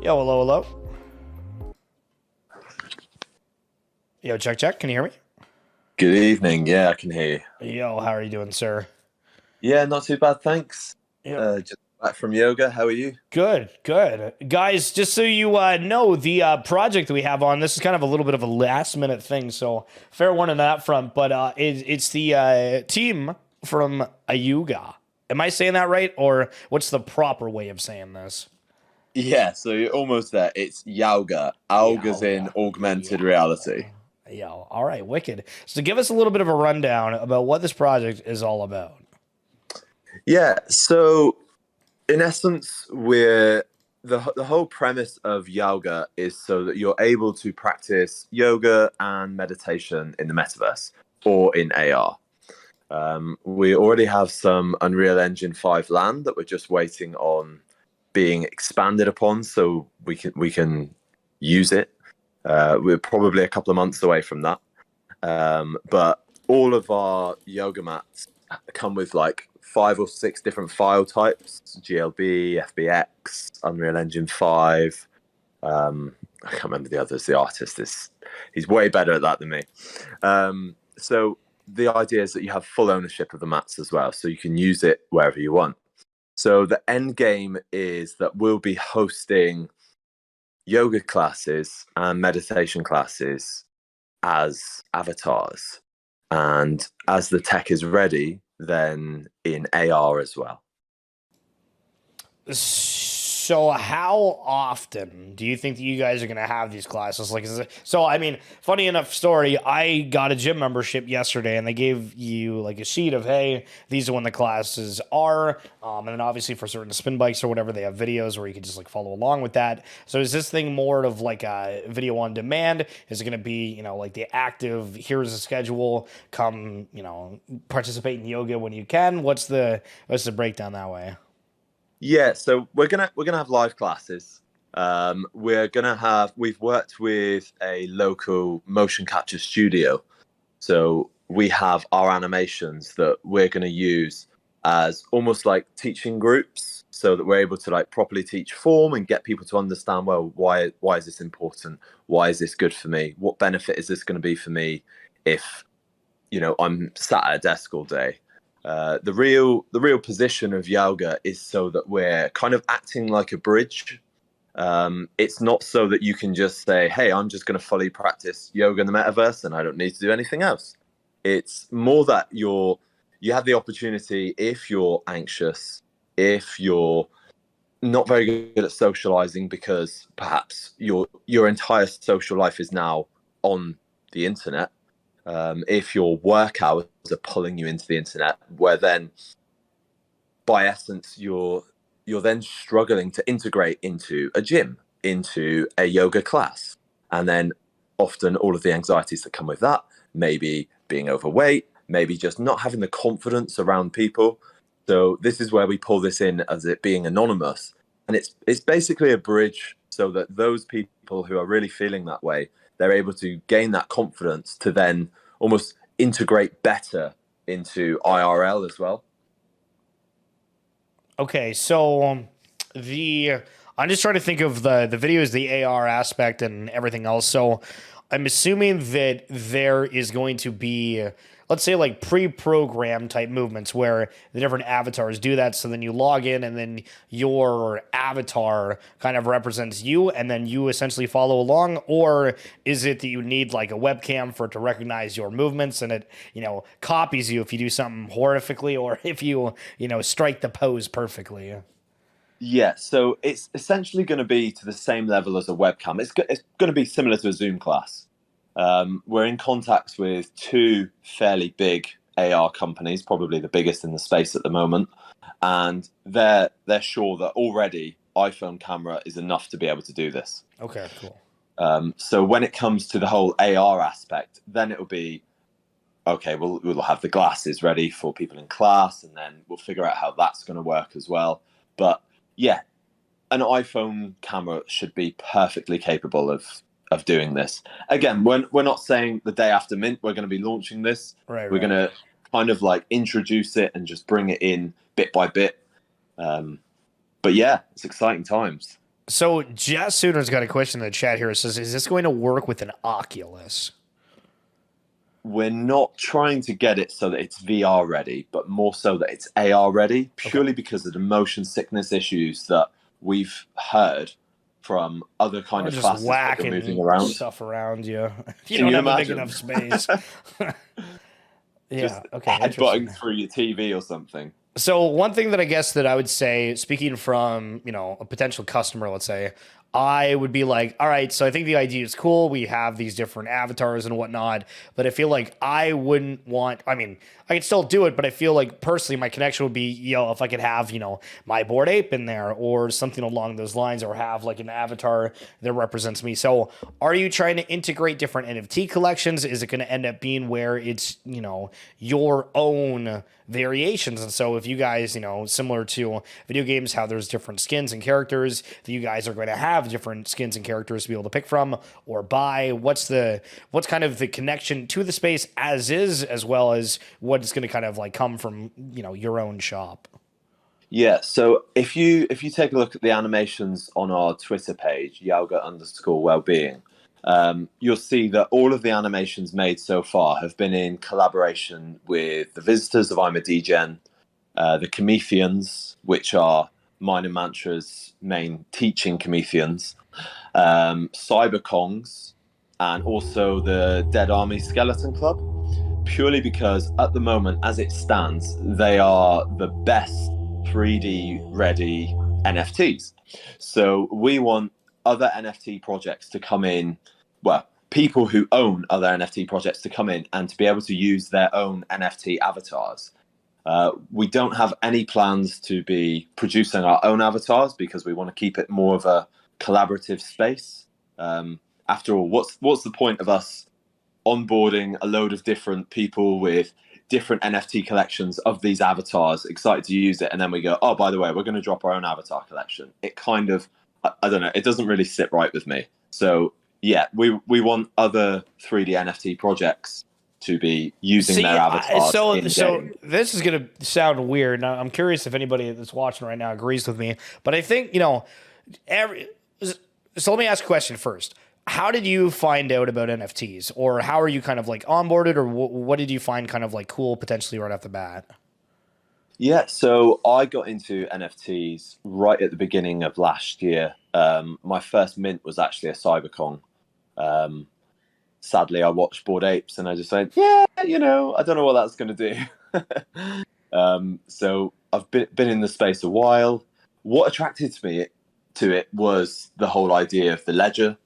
Yo, hello, hello. Yo, check, check. Can you hear me? Good evening. Yeah, I can hear you. Yo, how are you doing, sir? Yeah, not too bad, thanks. Yeah, Just back from yoga. How are you? good, good. Guys, just so you know, the project we have on, this is kind of a little bit of a last minute thing, so fair one on that front, but it's the team from Ayuga. Am I saying that right, or what's the proper way of saying this? Yeah, so you're almost there. It's Yauga. Auga's in Yauga. augmented reality. Yo, all right, wicked. So give us a little bit of a rundown about what this project is all about. Yeah, so in essence, we're the whole premise of yoga is so that you're able to practice yoga and meditation in the metaverse or in AR. We already have some Unreal Engine 5 land that we're just waiting on being expanded upon, so we can use it. We're probably a couple of months away from that, but all of our yoga mats come with like 5 or 6 different file types: GLB, FBX, Unreal Engine 5. I can't remember the others. The artist is he's way better at that than me. So the idea is that you have full ownership of the mats as well, so you can use it wherever you want. So the end game is that we'll be hosting yoga classes and meditation classes as avatars. And as the tech is ready, then in AR as well. So how often do you think that you guys are going to have these classes? Like, so I mean, funny enough story, I got a gym membership yesterday and they gave you like a sheet of, hey, these are when the classes are. And then obviously for certain spin bikes or whatever, they have videos where you can just like follow along with that. So is this thing more of like a video on demand? Is it going to be, like the active, here's the schedule, come, participate in yoga when you can? What's the breakdown that way? Yeah, so we're gonna have live classes. We've worked with a local motion capture studio, so we have our animations that we're going to use as almost like teaching groups, so that we're able to like properly teach form and get people to understand, well, why is this important? Why is this good for me? What benefit is this going to be for me if I'm sat at a desk all day? The real position of yoga is so that we're kind of acting like a bridge. It's not so that you can just say, "Hey, I'm just going to fully practice yoga in the metaverse and I don't need to do anything else." It's more that you have the opportunity, if you're anxious, if you're not very good at socializing because perhaps your entire social life is now on the internet. If your work hours are pulling you into the internet, where then by essence you're then struggling to integrate into a gym, into a yoga class, and then often all of the anxieties that come with that, maybe being overweight, maybe just not having the confidence around people. So this is where we pull this in as it being anonymous, and it's basically a bridge so that those people who are really feeling that way, they're able to gain that confidence to then almost integrate better into IRL as well. Okay, so the I'm just trying to think of the videos, the AR aspect, and everything else. So I'm assuming that there is going to be, let's say, like pre-programmed type movements where the different avatars do that. So then you log in, and then your avatar kind of represents you, and then you essentially follow along. Or is it that you need like a webcam for it to recognize your movements, and it copies you if you do something horrifically, or if you strike the pose perfectly? Yeah, so it's essentially going to be to the same level as a webcam. It's going to be similar to a Zoom class. We're in contacts with two fairly big AR companies, probably the biggest in the space at the moment, and they're sure that already iPhone camera is enough to be able to do this. Okay, cool. So when it comes to the whole AR aspect, then it'll be okay. We'll have the glasses ready for people in class, and then we'll figure out how that's going to work as well. But yeah, an iPhone camera should be perfectly capable of doing this. Again, we're not saying the day after Mint we're going to be launching this. Right, We're going right. to kind of like introduce it and just bring it in bit by bit. But yeah, it's exciting times. So Jazz Sooner's got a question in the chat here. It says, "Is this going to work with an Oculus?" We're not trying to get it so that it's VR ready, but more so that it's AR ready, Okay. purely because of the motion sickness issues that we've heard from other kind Or of just classes that you're moving whacking around. stuff around you if you Can don't you have a big imagine? enough space. Just Yeah. Okay. Interesting. headbutting through your TV or something. So one thing that I guess that I would say, speaking from, a potential customer, let's say, I would be like, all right, so I think the idea is cool. We have these different avatars and whatnot, but I feel like I wouldn't want, I mean, I could still do it, but I feel like personally my connection would be, if I could have, my board ape in there or something along those lines, or have like an avatar that represents me. So are you trying to integrate different NFT collections? Is it going to end up being where it's, your own variations? And so if you guys, similar to video games, how there's different skins and characters that you guys are going to have different skins and characters to be able to pick from or buy, what's kind of the connection to the space as is, as well as what's going to kind of like come from, your own shop? Yeah, so if you take a look at the animations on our Twitter page, Yauga_wellbeing, you'll see that all of the animations made so far have been in collaboration with the visitors of I'm a Degen, the Comethans, which are Mine and Mantra's main teaching Comethans, Cyberkongs, and also the Dead Army Skeleton Club, purely because at the moment, as it stands, they are the best 3D ready NFTs. So we want other NFT projects to come in, well, people who own other NFT projects to come in and to be able to use their own NFT avatars. We don't have any plans to be producing our own avatars because we want to keep it more of a collaborative space. After all, what's the point of us onboarding a load of different people with different NFT collections of these avatars, excited to use it, and then we go, oh, by the way, we're going to drop our own avatar collection? It kind of, I don't know, it doesn't really sit right with me. So yeah, we want other 3D NFT projects to be using See, their avatars so in so game. this is gonna sound weird. Now, I'm curious if anybody that's watching right now agrees with me, but I think every. So let me ask a question first. How did you find out about NFTs, or how are you kind of like onboarded, or what did you find kind of like cool potentially right off the bat? Yeah, so I got into NFTs right at the beginning of last year. My first mint was actually a Cyberkong. Um, Sadly, I watched Bored Apes and I just said, yeah, I don't know what that's going to do. So I've been in the space a while. What attracted me to it was the whole idea of the ledger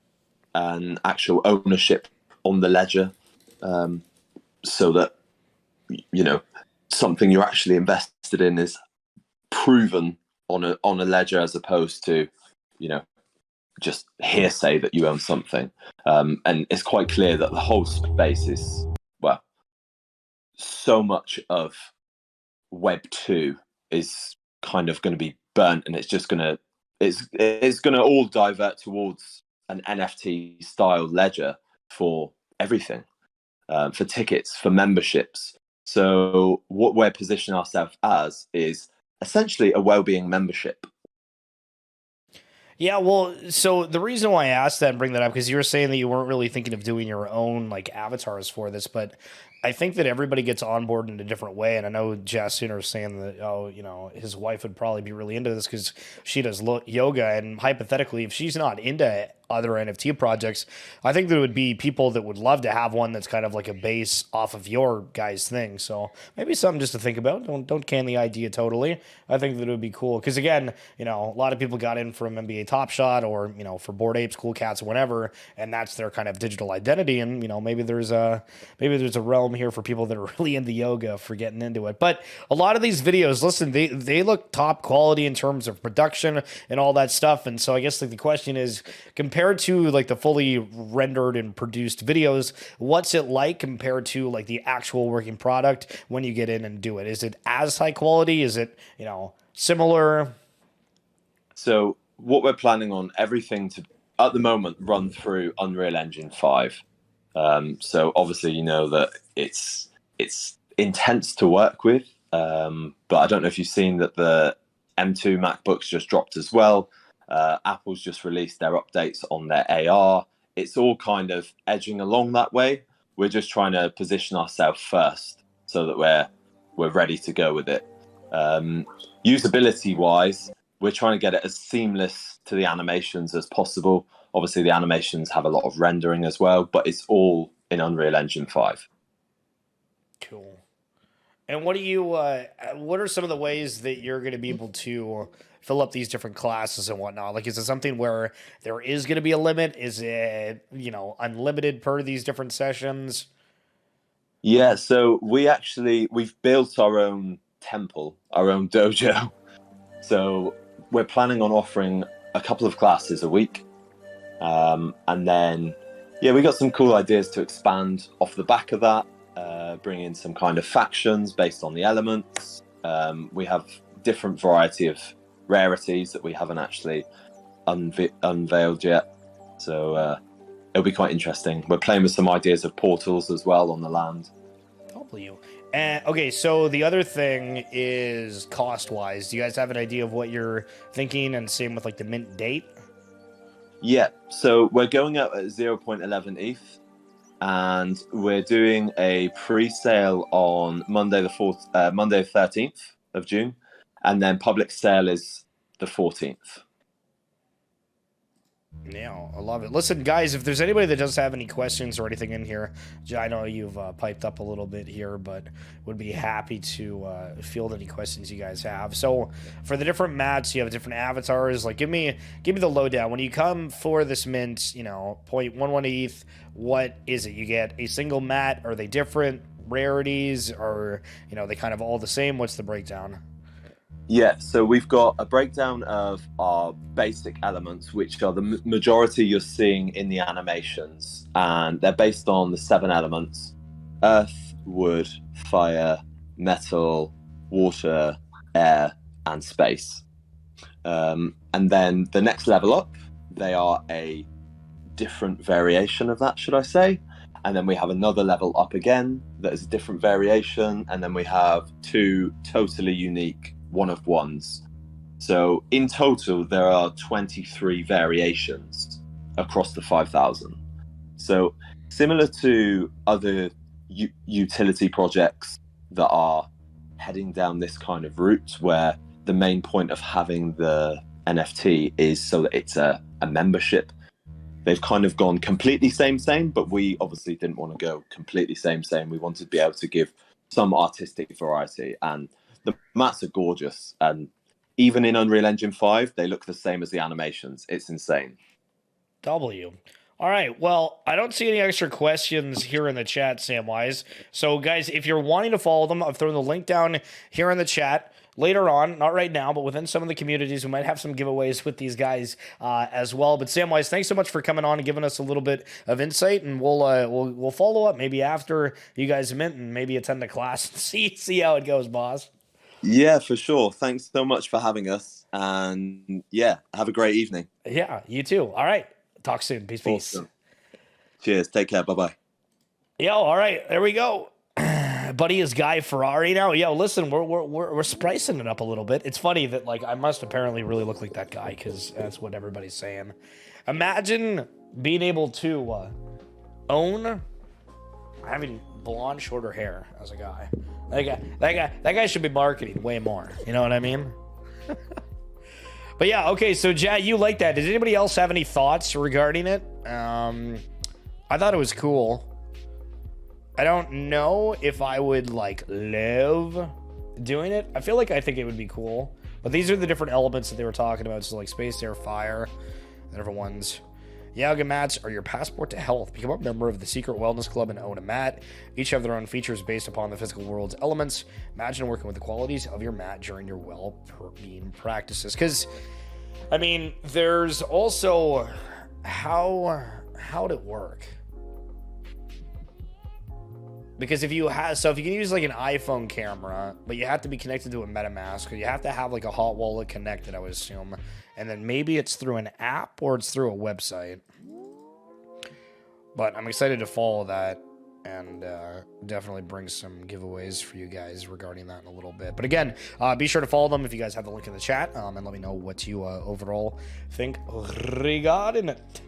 and actual ownership on the ledger, so that you know something you're actually invested in is proven on a ledger, as opposed to you know just hearsay that you own something. And it's quite clear that the whole space is, well, so much of Web 2 is kind of going to be burnt, and it's going to all divert towards an NFT style ledger for everything, for tickets, for memberships. So what we're positioning ourselves as is essentially a well-being membership. Yeah, well, so the reason why I asked that and bring that up, because you were saying that you weren't really thinking of doing your own like avatars for this, but I think that everybody gets on board in a different way. And I know Jazz Sooner was saying that, oh, his wife would probably be really into this because she does yoga. And hypothetically, if she's not into other NFT projects, I think there would be people that would love to have one that's kind of like a base off of your guys' thing. So maybe something just to think about. Don't can the idea totally. I think that it would be cool because again, a lot of people got in from NBA Top Shot or for Bored Apes, Cool Cats, whatever, and that's their kind of digital identity. And maybe there's a realm here for people that are really into yoga for getting into it. But a lot of these videos, listen, they look top quality in terms of production and all that stuff. And so I guess like the question is, compared to like the fully rendered and produced videos, what's it like compared to like the actual working product when you get in and do it? Is it as high quality? Is it, similar? So what we're planning on everything to at the moment run through Unreal Engine 5. So obviously that it's intense to work with, but I don't know if you've seen that the M2 MacBooks just dropped as well. Apple's just released their updates on their AR. It's all kind of edging along that way. We're just trying to position ourselves first so that we're ready to go with it. Usability wise, we're trying to get it as seamless to the animations as possible. Obviously, the animations have a lot of rendering as well, but it's all in Unreal Engine 5. Cool. And what are some of the ways that you're going to be able to fill up these different classes and whatnot? Like, is it something where there is going to be a limit? Is it, unlimited per these different sessions? Yeah, so we've built our own temple, our own dojo. So we're planning on offering a couple of classes a week. And then, we got some cool ideas to expand off the back of that, bring in some kind of factions based on the elements. We have different variety of rarities that we haven't actually unveiled yet. So it'll be quite interesting. We're playing with some ideas of portals as well on the land. W. Okay, so the other thing is cost-wise. Do you guys have an idea of what you're thinking? And same with like the mint date? Yeah, so we're going out at 0.11 ETH, and we're doing a pre-sale on Monday the 13th of June, and then public sale is the 14th. Yeah, I love it. Listen, guys, if there's anybody that does have any questions or anything in here, I know you've piped up a little bit here, but would be happy to field any questions you guys have. So for the different mats, you have different avatars. Like, give me the lowdown. When you come for this mint, 0.11 ETH, what is it? You get a single mat? Are they different rarities? Or, they kind of all the same? What's the breakdown? Yeah, so we've got a breakdown of our basic elements, which are the majority you're seeing in the animations, and they're based on the 7 elements: earth, wood, fire, metal, water, air, and space. And then the next level up, they are a different variation of that, should I say. And then we have another level up again that is a different variation, and then we have 2 totally unique one-of-ones. So in total, there are 23 variations across the 5,000. So similar to other utility projects that are heading down this kind of route, where the main point of having the NFT is so that it's a membership, they've kind of gone completely same, but we obviously didn't want to go completely same. We wanted to be able to give some artistic variety, and the mats are gorgeous, and even in Unreal Engine 5, they look the same as the animations. It's insane. W. All right. Well, I don't see any extra questions here in the chat, Samwise. So, guys, if you're wanting to follow them, I've thrown the link down here in the chat. Later on, not right now, but within some of the communities, we might have some giveaways with these guys as well. But Samwise, thanks so much for coming on and giving us a little bit of insight, and we'll follow up maybe after you guys mint and maybe attend a class and see how it goes, boss. Yeah, for sure. Thanks so much for having us, and have a great evening. Yeah, you too. All right, talk soon. Peace. Awesome. Cheers. Take care. Bye-bye. Yo, all right, there we go. Buddy is Guy Ferrari now. Yo, listen, we're spicing it up a little bit. It's funny that I must apparently really look like that guy, because that's what everybody's saying. Imagine being able to own having blonde, shorter hair as a guy. That guy should be marketing way more. You know what I mean? But yeah, okay. So Jad, you like that? Does anybody else have any thoughts regarding it? I thought it was cool. I don't know if I would love doing it. I think it would be cool. But these are the different elements that they were talking about. So space, air, fire, and different ones. Yauga mats are your passport to health. Become a member of the Secret Wellness Club and own a mat. Each have their own features based upon the physical world's elements. Imagine working with the qualities of your mat during your well-being practices. Because, there's also how'd it work? Because if you can use an iPhone camera, but you have to be connected to a MetaMask, or you have to have a hot wallet connected, I would assume. And then maybe it's through an app or it's through a website. But I'm excited to follow that. and definitely bring some giveaways for you guys regarding that in a little bit. But again, be sure to follow them if you guys have the link in the chat, and let me know what you overall think regarding it.